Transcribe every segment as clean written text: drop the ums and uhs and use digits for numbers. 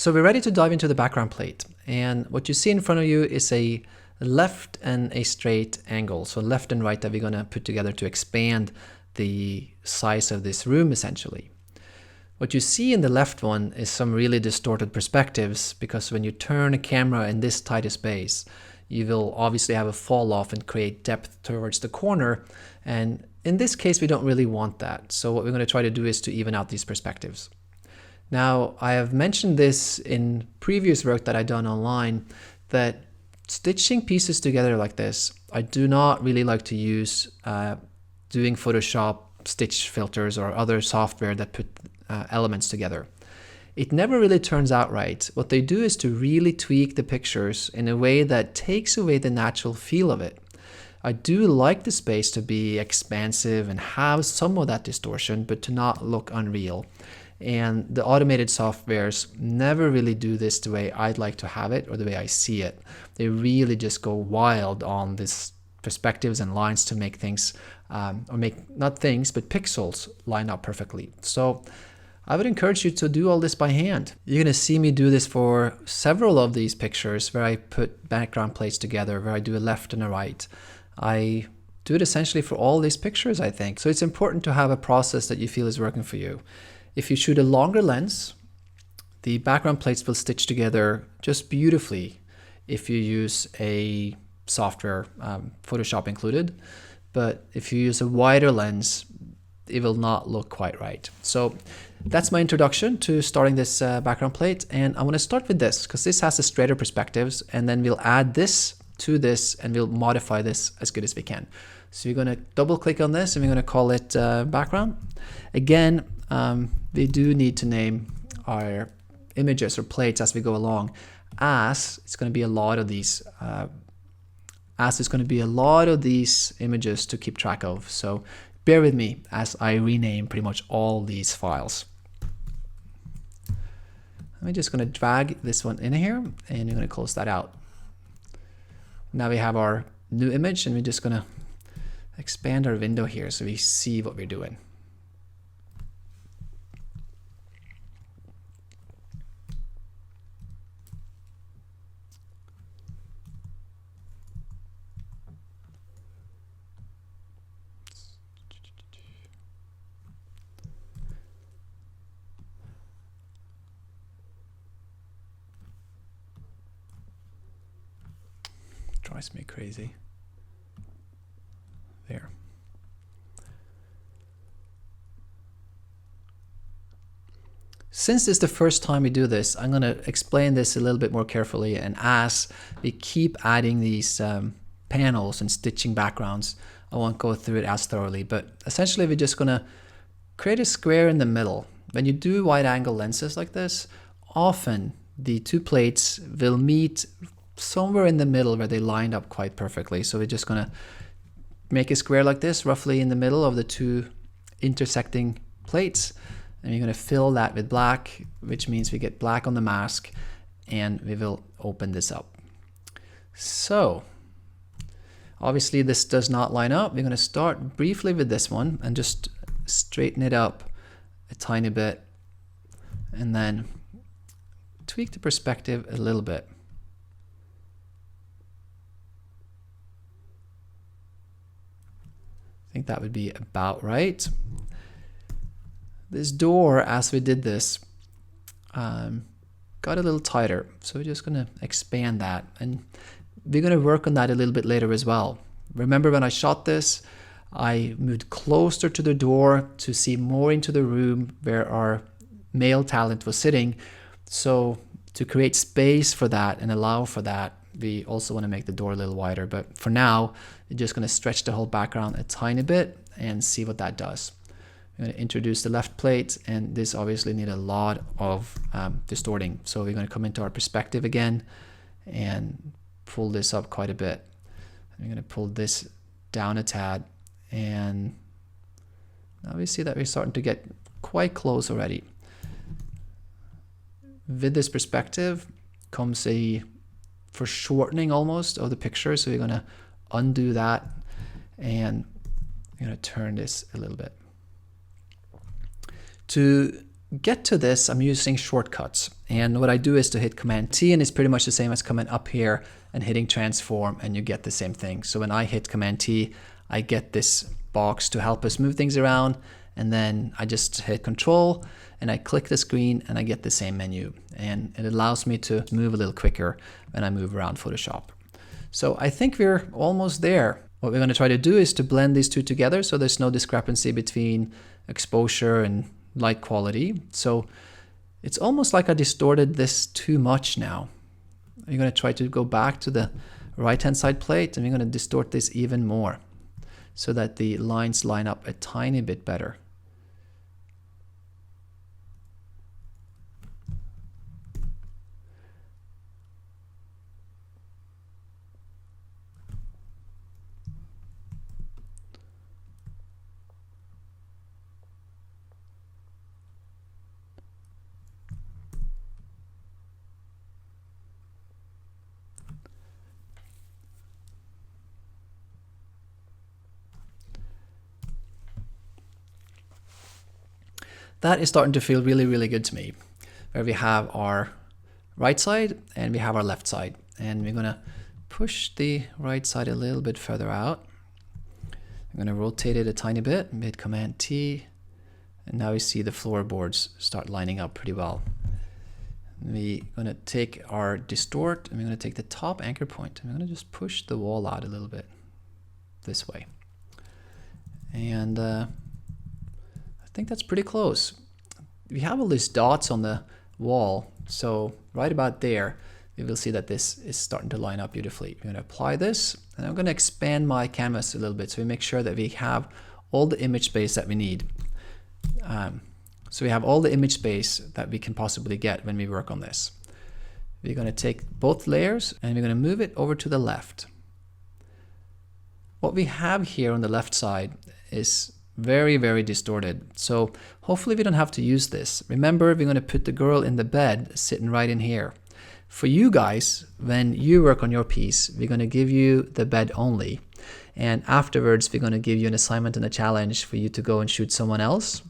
So we're ready to dive into the background plate. And what you see in front of you is a left and a straight angle. So left and right that we're going to put together to expand the size of this room essentially. What you see in the left one is some really distorted perspectives, because when you turn a camera in this tight a space, you will obviously have a fall off and create depth towards the corner. And in this case, we don't really want that. So what we're going to try to do is to even out these perspectives. Now, I have mentioned this in previous work that I've done online, that stitching pieces together like this, I do not really like to use doing Photoshop stitch filters or other software that put elements together. It never really turns out right. What they do is to really tweak the pictures in a way that takes away the natural feel of it. I do like the space to be expansive and have some of that distortion, but to not look unreal. And the automated softwares never really do this the way I'd like to have it or the way I see it. They really just go wild on this perspectives and lines to make things, or make not things, but pixels line up perfectly. So I would encourage you to do all this by hand. You're going to see me do this for several of these pictures where I put background plates together, where I do a left and a right. I do it essentially for all these pictures, I think. So it's important to have a process that you feel is working for you. If you shoot a longer lens, the background plates will stitch together just beautifully if you use a software, Photoshop included. But if you use a wider lens, it will not look quite right. So that's my introduction to starting this background plate. And I want to start with this because this has the straighter perspectives, and then we'll add this to this and we'll modify this as good as we can. So we're going to double click on this and we're going to call it background. Again, we do need to name our images or plates as we go along, as it's going to be a lot of these images to keep track of. So bear with me as I rename pretty much all these files. I'm just going to drag this one in here and I'm going to close that out. Now we have our new image and we're just going to expand our window here so we see what we're doing. Drives me crazy. There. Since it's the first time we do this, I'm going to explain this a little bit more carefully, and as we keep adding these panels and stitching backgrounds, I won't go through it as thoroughly, but essentially we're just going to create a square in the middle. When you do wide angle lenses like this, often the two plates will meet somewhere in the middle where they lined up quite perfectly. So we're just going to make a square like this, roughly in the middle of the two intersecting plates. And we're going to fill that with black, which means we get black on the mask, and we will open this up. So obviously this does not line up. We're going to start briefly with this one and just straighten it up a tiny bit and then tweak the perspective a little bit. I think that would be about right. This door, as we did this, got a little tighter. So we're just going to expand that. And we're going to work on that a little bit later as well. Remember when I shot this, I moved closer to the door to see more into the room where our male talent was sitting. So to create space for that and allow for that, we also want to make the door a little wider. But for now, we're just going to stretch the whole background a tiny bit and see what that does. I'm going to introduce the left plate, and this obviously needs a lot of distorting. So we're going to come into our perspective again and pull this up quite a bit. I'm going to pull this down a tad, and now we see that we're starting to get quite close already. With this perspective comes a foreshortening almost of the picture. So we're going to undo that, and I'm going to turn this a little bit. To get to this, I'm using shortcuts. And what I do is to hit Command T, and it's pretty much the same as coming up here and hitting transform, and you get the same thing. So when I hit Command T, I get this box to help us move things around, and then I just hit Control and I click the screen and I get the same menu, and it allows me to move a little quicker when I move around Photoshop. So I think we're almost there. What we're going to try to do is to blend these two together so there's no discrepancy between exposure and light quality. So it's almost like I distorted this too much now. We're going to try to go back to the right hand side plate, and we're going to distort this even more so that the lines line up a tiny bit better. That is starting to feel really, really good to me, where we have our right side and we have our left side. And we're going to push the right side a little bit further out. I'm going to rotate it a tiny bit, hit Command T, and now we see the floorboards start lining up pretty well. We're going to take our distort, and we're going to take the top anchor point, and we're going to just push the wall out a little bit this way. And I think that's pretty close. We have all these dots on the wall, so right about there, we will see that this is starting to line up beautifully. We're going to apply this, and I'm going to expand my canvas a little bit so we make sure that we have all the image space that we need. So we have all the image space that we can possibly get when we work on this. We're going to take both layers and we're going to move it over to the left. What we have here on the left side is very, very distorted. So hopefully we don't have to use this. Remember, we're going to put the girl in the bed sitting right in here. For you guys, when you work on your piece, we're going to give you the bed only. And afterwards, we're going to give you an assignment and a challenge for you to go and shoot someone else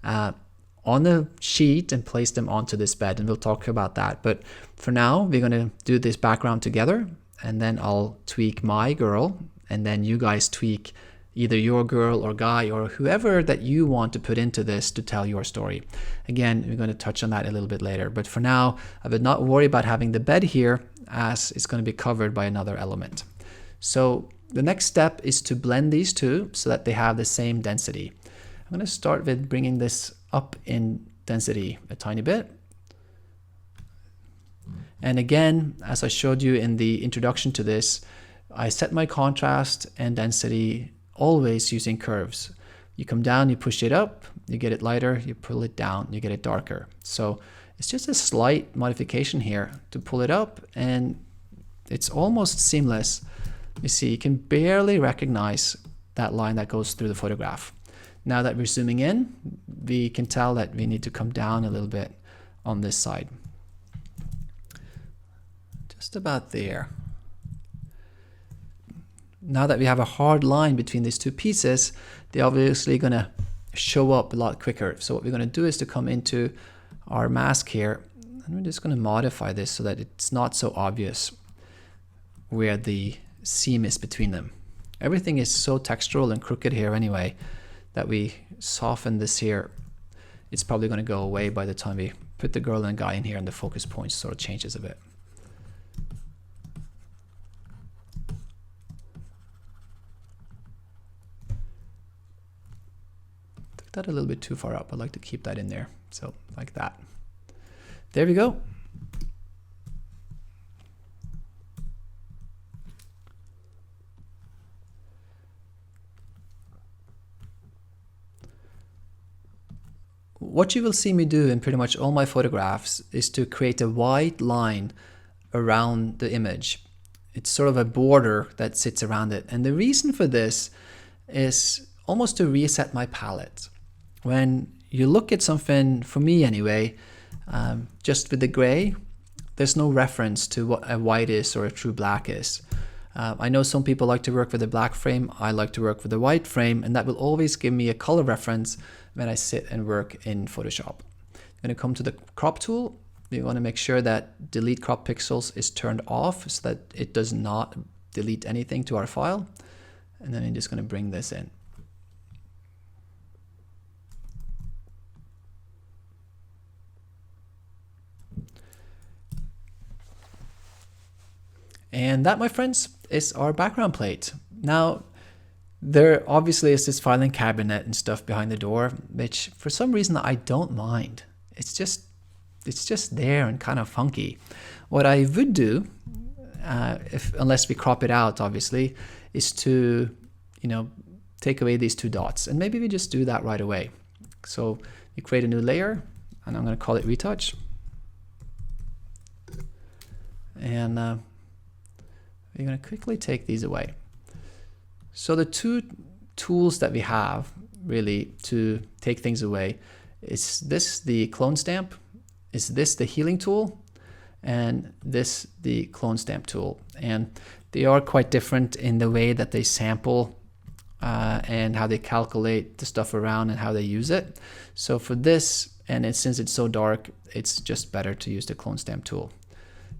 on the sheet and place them onto this bed. And we'll talk about that. But for now, we're going to do this background together. And then I'll tweak my girl. And then you guys tweak either your girl or guy or whoever that you want to put into this to tell your story. Again, we're going to touch on that a little bit later. But for now, I would not worry about having the bed here, as it's going to be covered by another element. So the next step is to blend these two so that they have the same density. I'm going to start with bringing this up in density a tiny bit. And again, as I showed you in the introduction to this, I set my contrast and density always using curves. You come down, you push it up, you get it lighter, you pull it down, you get it darker. So it's just a slight modification here to pull it up, and it's almost seamless. You see, you can barely recognize that line that goes through the photograph. Now that we're zooming in, we can tell that we need to come down a little bit on this side. Just about there. Now that we have a hard line between these two pieces, they're obviously going to show up a lot quicker. So what we're going to do is to come into our mask here, and we're just going to modify this so that it's not so obvious where the seam is between them. Everything is so textural and crooked here anyway that we soften this here. It's probably going to go away by the time we put the girl and guy in here, and the focus point sort of changes a bit. Took that a little bit too far up. I'd like to keep that in there. So like that. There we go. What you will see me do in pretty much all my photographs is to create a white line around the image. It's sort of a border that sits around it. And the reason for this is almost to reset my palette. When you look at something, for me anyway, just with the gray, there's no reference to what a white is or a true black is. I know some people like to work with a black frame. I like to work with a white frame, and that will always give me a color reference when I sit and work in Photoshop. I'm going to come to the crop tool. We want to make sure that delete crop pixels is turned off so that it does not delete anything to our file. And then I'm just going to bring this in. And that, my friends, is our background plate. Now, there obviously is this filing cabinet and stuff behind the door, which for some reason I don't mind. It's just there and kind of funky. What I would do, unless we crop it out, obviously, is to, take away these two dots. And maybe we just do that right away. So we create a new layer, and I'm going to call it Retouch. And we're going to quickly take these away. So the two tools that we have really to take things away is this the clone stamp, is this the healing tool, and this the clone stamp tool. And they are quite different in the way that they sample and how they calculate the stuff around and how they use it. So for this, and since it's so dark, it's just better to use the clone stamp tool.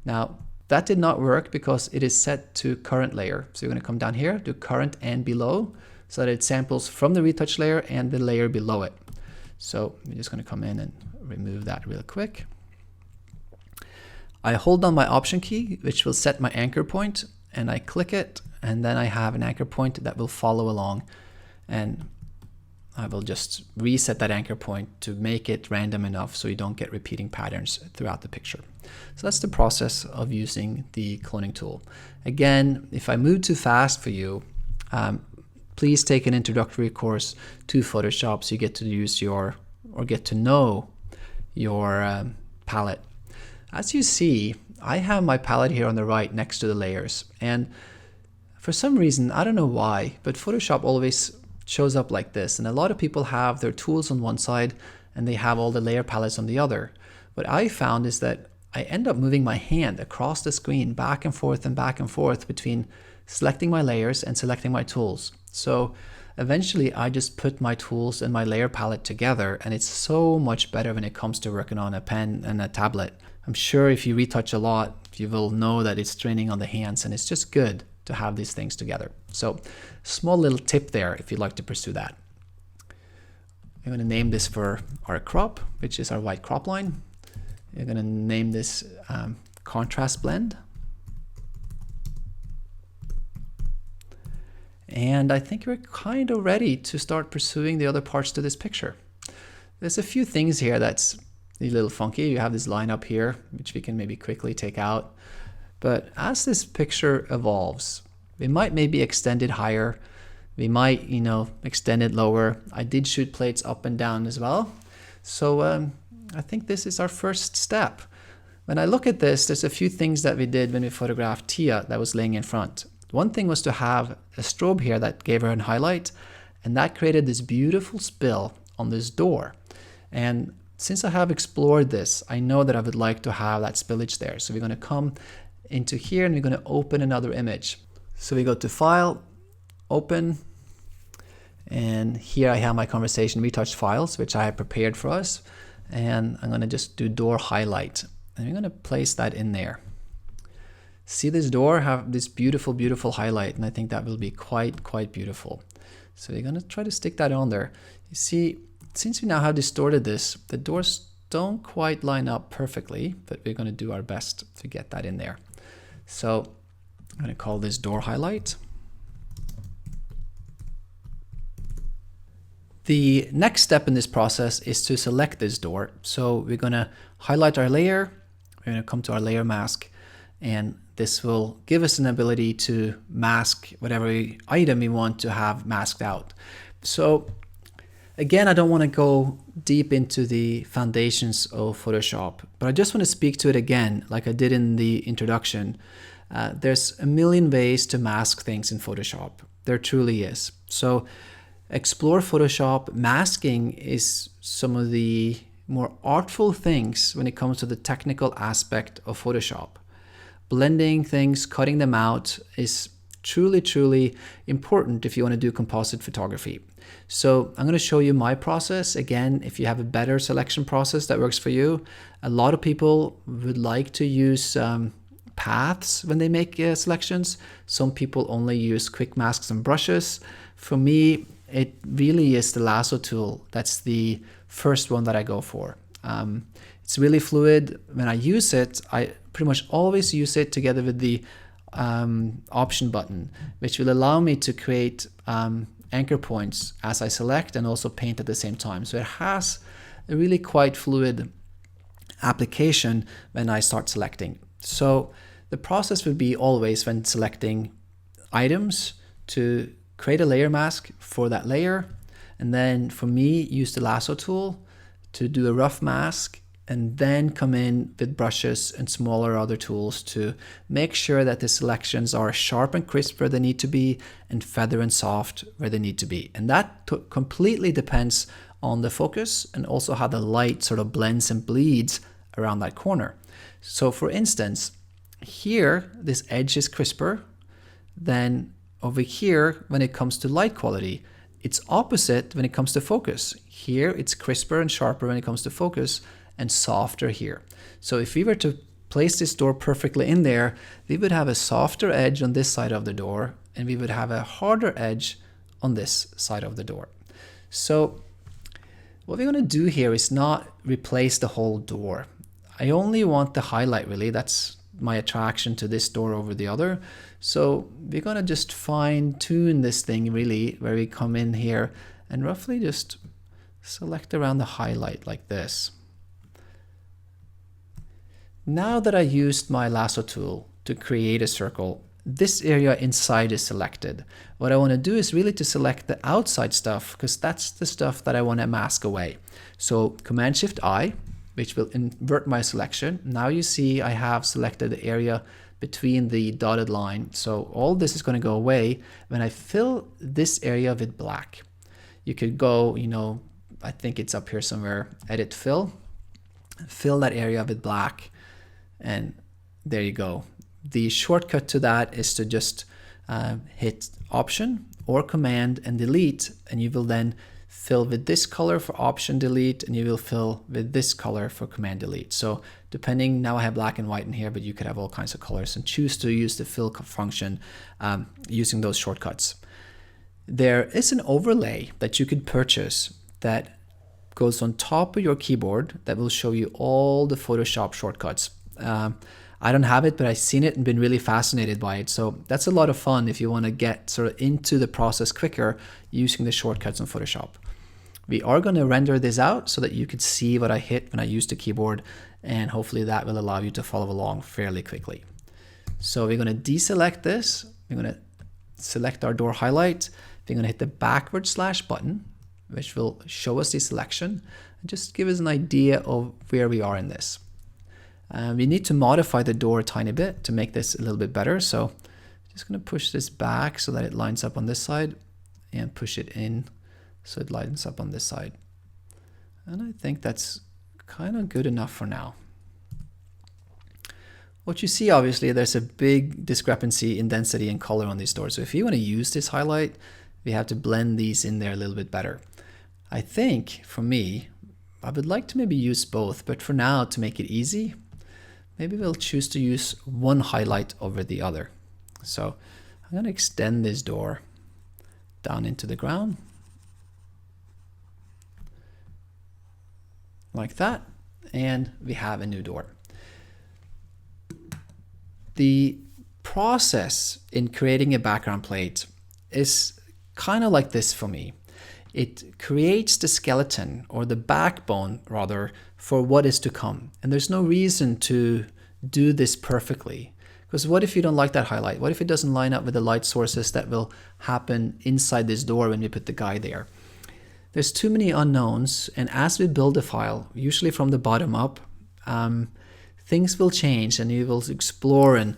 Now, that did not work because it is set to current layer. So you're going to come down here to current and below so that it samples from the retouch layer and the layer below it. So I'm just going to come in and remove that real quick. I hold down my option key, which will set my anchor point, and I click it, and then I have an anchor point that will follow along. And I will just reset that anchor point to make it random enough so you don't get repeating patterns throughout the picture. So that's the process of using the cloning tool. Again, if I move too fast for you, please take an introductory course to Photoshop so you get to use or get to know your palette. As you see, I have my palette here on the right next to the layers. And for some reason, I don't know why, but Photoshop always shows up like this, and a lot of people have their tools on one side and they have all the layer palettes on the other. What I found is that I end up moving my hand across the screen back and forth between selecting my layers and selecting my tools. So eventually I just put my tools and my layer palette together, and it's so much better when it comes to working on a pen and a tablet. I'm sure if you retouch a lot, you will know that it's straining on the hands, and it's just good to have these things together. So small little tip there if you'd like to pursue that. I'm going to name this for our crop, which is our white crop line. We're going to name this contrast blend. And I think we're kind of ready to start pursuing the other parts to this picture. There's a few things here that's a little funky. You have this line up here, which we can maybe quickly take out. But as this picture evolves, we might maybe extend it higher. We might, extend it lower. I did shoot plates up and down as well. So I think this is our first step. When I look at this, there's a few things that we did when we photographed Tia that was laying in front. One thing was to have a strobe here that gave her a highlight, and that created this beautiful spill on this door. And since I have explored this, I know that I would like to have that spillage there. So we're going to come into here and we're going to open another image. So we go to File, Open, and here I have my conversation retouched files, which I have prepared for us. And I'm going to just do door highlight, and we're going to place that in there. See this door have this beautiful, beautiful highlight, and I think that will be quite beautiful. So we're going to try to stick that on there. You see, since we now have distorted this, the doors don't quite line up perfectly, but we're going to do our best to get that in there. So I'm going to call this door highlight. The next step in this process is to select this door. So we're going to highlight our layer. We're going to come to our layer mask, and this will give us an ability to mask whatever item we want to have masked out. So again, I don't want to go deep into the foundations of Photoshop, but I just want to speak to it again, like I did in the introduction. There's a million ways to mask things in Photoshop. There truly is. So explore Photoshop. Masking is some of the more artful things when it comes to the technical aspect of Photoshop. Blending things, cutting them out is truly important if you want to do composite photography. So I'm going to show you my process. Again, if you have a better selection process that works for you, a lot of people would like to use paths when they make selections. Some people only use quick masks and brushes. For me, it really is the lasso tool. That's the first one that I go for. It's really fluid. When I use it, I pretty much always use it together with the option button, which will allow me to create anchor points as I select and also paint at the same time. So it has a really quite fluid application when I start selecting. So the process would be always when selecting items to create a layer mask for that layer, and then for me use the lasso tool to do a rough mask, and then come in with brushes and smaller other tools to make sure that the selections are sharp and crisp where they need to be and feather and soft where they need to be. And that completely depends on the focus and also how the light sort of blends and bleeds around that corner. So for instance, here this edge is crisper than over here when it comes to light quality. It's opposite when it comes to focus. Here it's crisper and sharper when it comes to focus, and softer here. So if we were to place this door perfectly in there, we would have a softer edge on this side of the door, and we would have a harder edge on this side of the door. So what we're going to do here is not replace the whole door. I only want the highlight, really. That's my attraction to this door over the other. So we're going to just fine tune this thing really, where we come in here and roughly just select around the highlight like this. Now that I used my lasso tool to create a circle, this area inside is selected. What I want to do is really to select the outside stuff, because that's the stuff that I want to mask away. So Command-Shift-I, which will invert my selection. Now you see I have selected the area between the dotted line. So all this is going to go away when I fill this area with black. You could go, I think it's up here somewhere, Edit Fill. Fill that area with black. And there you go. The shortcut to that is to just hit Option or Command and Delete, and you will then fill with this color for Option Delete, and you will fill with this color for Command Delete. So depending, now I have black and white in here, but you could have all kinds of colors, and choose to use the fill function using those shortcuts. There is an overlay that you could purchase that goes on top of your keyboard that will show you all the Photoshop shortcuts. I don't have it, but I've seen it and been really fascinated by it. So that's a lot of fun if you want to get sort of into the process quicker using the shortcuts in Photoshop. We are going to render this out so that you could see what I hit when I use the keyboard, and hopefully that will allow you to follow along fairly quickly. So we're going to deselect this. We're going to select our door highlight. We're going to hit the backward slash button, which will show us the selection and just give us an idea of where we are in this. We need to modify the door a tiny bit to make this a little bit better. So I'm just going to push this back so that it lines up on this side, and push it in so it lines up on this side. And I think that's kind of good enough for now. What you see, obviously, there's a big discrepancy in density and color on these doors. So if you want to use this highlight, we have to blend these in there a little bit better. I think, for me, I would like to maybe use both, but for now, to make it easy, maybe we'll choose to use one highlight over the other. So I'm going to extend this door down into the ground like that, and we have a new door. The process in creating a background plate is kind of like this for me. It creates the skeleton, or the backbone rather, for what is to come. And there's no reason to do this perfectly, because what if you don't like that highlight? What if it doesn't line up with the light sources that will happen inside this door when we put the guy there? There's too many unknowns, and as we build a file, usually from the bottom up, things will change, and you will explore and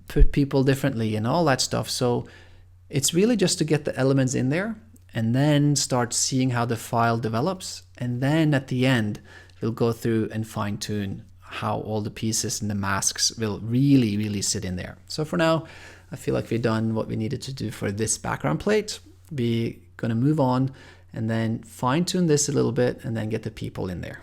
put people differently and all that stuff. So it's really just to get the elements in there and then start seeing how the file develops. And then at the end, we'll go through and fine tune how all the pieces and the masks will really, really sit in there. So for now, I feel like we've done what we needed to do for this background plate. We're going to move on and then fine tune this a little bit and then get the people in there.